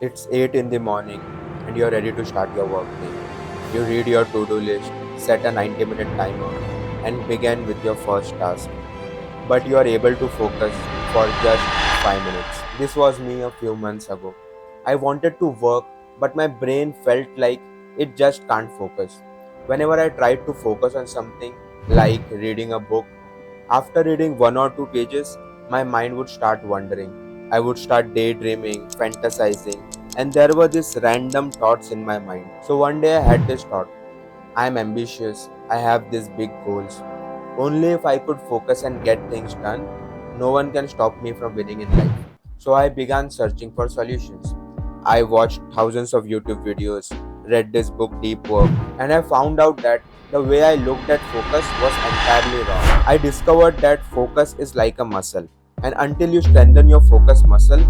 It's 8 in the morning and you're ready to start your workday. You read your to-do list, set a 90-minute timer, and begin with your first task. But you are able to focus for just 5 minutes. This was me a few months ago. I wanted to work, but my brain felt like it just can't focus. Whenever I tried to focus on something like reading a book, after reading one or two pages, my mind would start wandering. I would start daydreaming, fantasizing, and there were these random thoughts in my mind. So one day I had this thought: I am ambitious, I have these big goals. Only if I could focus and get things done, no one can stop me from winning in life. So I began searching for solutions. I watched thousands of YouTube videos, read this book Deep Work, and I found out that the way I looked at focus was entirely wrong. I discovered that focus is like a muscle, and until you strengthen your focus muscle,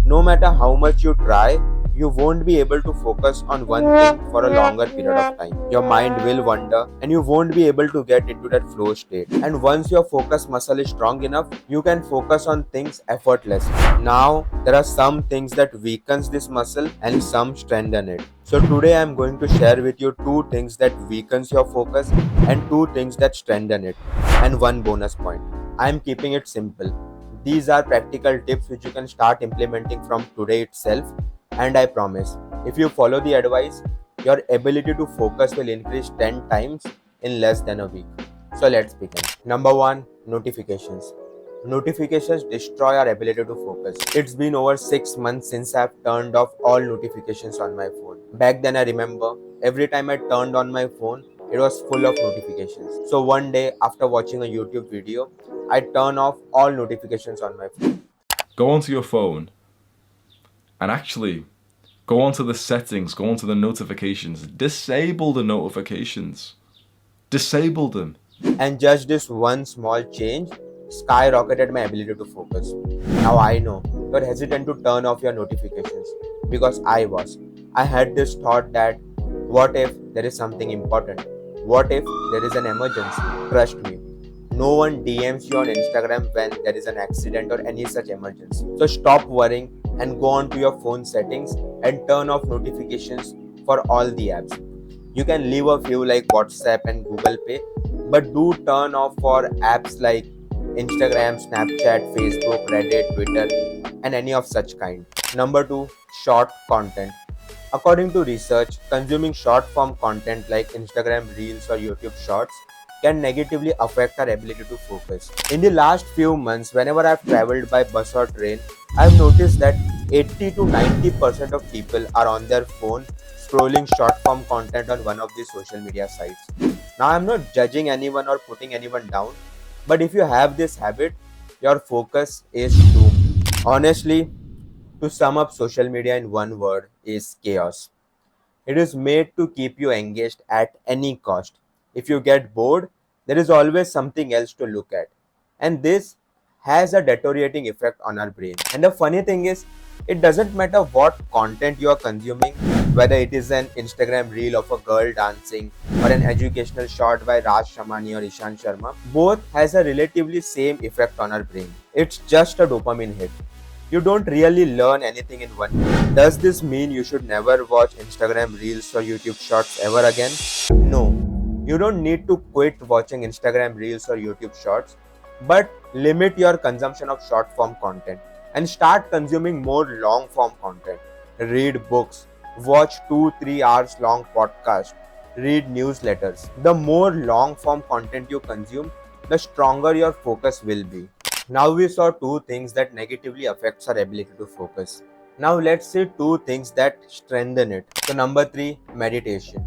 no matter how much you try, you won't be able to focus on one thing for a longer period of time. Your mind will wander and you won't be able to get into that flow state. And once your focus muscle is strong enough, you can focus on things effortlessly. Now, there are some things that weakens this muscle and some strengthen it. So today I am going to share with you two things that weakens your focus and two things that strengthen it, and one bonus point. I am keeping it simple. These are practical tips which you can start implementing from today itself, and I promise, if you follow the advice, your ability to focus will increase 10 times in less than a week. So let's begin. Number 1, notifications. Notifications destroy our ability to focus. It's been over 6 months since I've turned off all notifications on my phone. Back then, I remember every time I turned on my phone, it was full of notifications. So one day, after watching a YouTube video, I turn off all notifications on my phone. Go onto your phone and actually go onto the settings, go onto the notifications, disable the notifications. Disable them. And just this one small change skyrocketed my ability to focus. Now I know you're hesitant to turn off your notifications because I was. I had this thought that what if there is something important? What if there is an emergency? Trust me, no one DMs you on Instagram when there is an accident or any such emergency. So stop worrying and go on to your phone settings and turn off notifications for all the apps. You can leave a few like WhatsApp and Google Pay, but do turn off for apps like Instagram, Snapchat, Facebook, Reddit, Twitter, and any of such kind. Number 2, short content. According to research, consuming short form content like Instagram Reels or YouTube Shorts can negatively affect our ability to focus. In the last few months, whenever I've traveled by bus or train, I've noticed that 80 to 90% of people are on their phone scrolling short form content on one of the social media sites. Now, I'm not judging anyone or putting anyone down, but if you have this habit, your focus is doomed. Honestly, to sum up social media in one word is chaos. It is made to keep you engaged at any cost. If you get bored, there is always something else to look at. And this has a deteriorating effect on our brain. And the funny thing is, it doesn't matter what content you are consuming, whether it is an Instagram reel of a girl dancing or an educational short by Raj Shamani or Ishan Sharma, both has a relatively same effect on our brain. It's just a dopamine hit. You don't really learn anything in one day. Does this mean you should never watch Instagram Reels or YouTube Shorts ever again? No. You don't need to quit watching Instagram Reels or YouTube Shorts, but limit your consumption of short form content and start consuming more long form content. Read books, watch 2-3 hours long podcasts, read newsletters. The more long form content you consume, the stronger your focus will be. Now we saw two things that negatively affects our ability to focus. Now let's see two things that strengthen it. So number 3, meditation.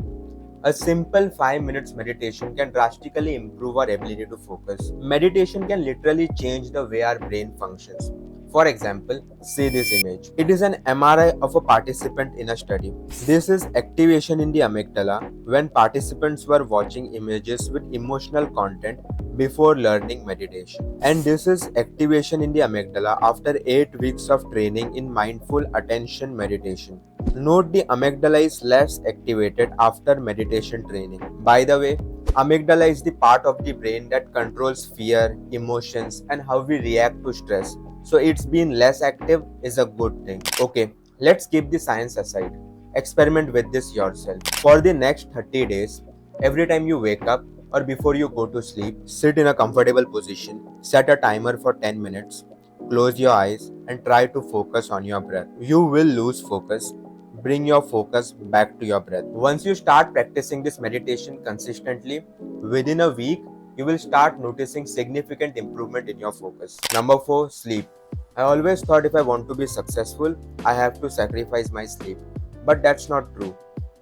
A simple 5 minutes meditation can drastically improve our ability to focus. Meditation can literally change the way our brain functions. For example, see this image. It is an MRI of a participant in a study. This is activation in the amygdala when participants were watching images with emotional content before learning meditation. And this is activation in the amygdala after 8 weeks of training in mindful attention meditation. Note the amygdala is less activated after meditation training. By the way, amygdala is the part of the brain that controls fear, emotions, and how we react to stress. So it's been less active is a good thing. Okay, Let's keep the science aside. Experiment with this yourself. For the next 30 days, every time you wake up or before you go to sleep, sit in a comfortable position, set a timer for 10 minutes, close your eyes, and try to focus on your breath. You will lose focus. Bring your focus back to your breath. Once you start practicing this meditation consistently, within a week, you will start noticing significant improvement in your focus. Number 4, sleep. I always thought if I want to be successful, I have to sacrifice my sleep. But that's not true.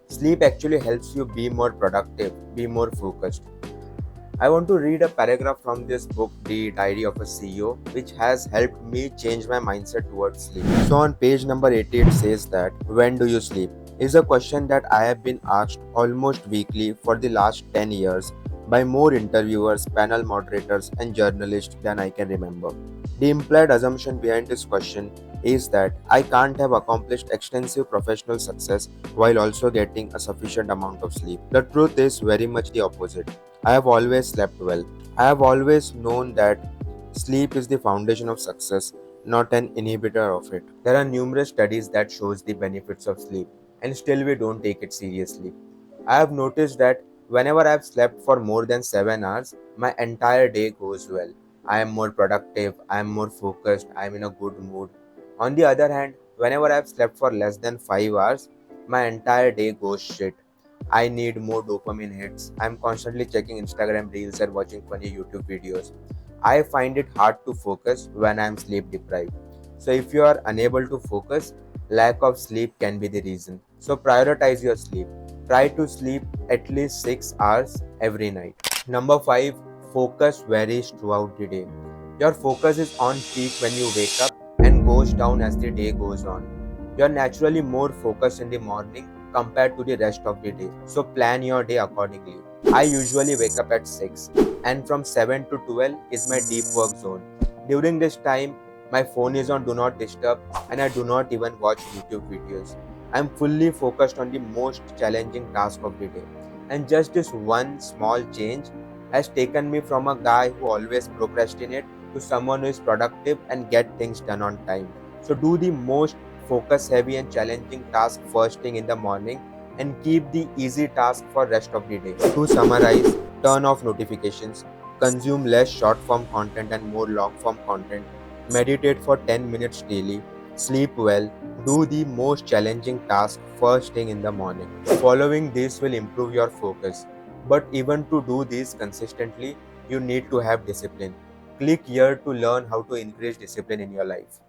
Sleep actually helps you be more productive, be more focused. I want to read a paragraph from this book, The Diary of a CEO, which has helped me change my mindset towards sleep. So, on page number 80, it says that when do you sleep? Is a question that I have been asked almost weekly for the last 10 years by more interviewers, panel moderators, and journalists than I can remember. The implied assumption behind this question is that I can't have accomplished extensive professional success while also getting a sufficient amount of sleep. The truth is very much the opposite. I have always slept well. I have always known that sleep is the foundation of success, not an inhibitor of it. There are numerous studies that shows the benefits of sleep, and still we don't take it seriously. I have noticed that whenever I have slept for more than 7 hours, my entire day goes well. I am more productive, I am more focused, I am in a good mood. On the other hand, whenever I have slept for less than 5 hours, my entire day goes shit. I need more dopamine hits. I'm constantly checking Instagram reels and watching funny YouTube videos. I find it hard to focus when I'm sleep deprived. So, if you are unable to focus, lack of sleep can be the reason. So, prioritize your sleep. Try to sleep at least 6 hours every night. Number 5, focus varies throughout the day. Your focus is on peak when you wake up and goes down as the day goes on. You are naturally more focused in the morning compared to the rest of the day. So plan your day accordingly. I usually wake up at 6 and from 7 to 12 is my deep work zone. During this time, my phone is on do not disturb and I do not even watch YouTube videos. I am fully focused on the most challenging task of the day. And just this one small change has taken me from a guy who always procrastinates to someone who is productive and get things done on time. So do the most focus heavy and challenging task first thing in the morning and keep the easy task for rest of the day. To summarize, turn off notifications, consume less short form content and more long form content, meditate for 10 minutes daily, sleep well, do the most challenging task first thing in the morning. Following this will improve your focus. But even to do this consistently, you need to have discipline. Click here to learn how to increase discipline in your life.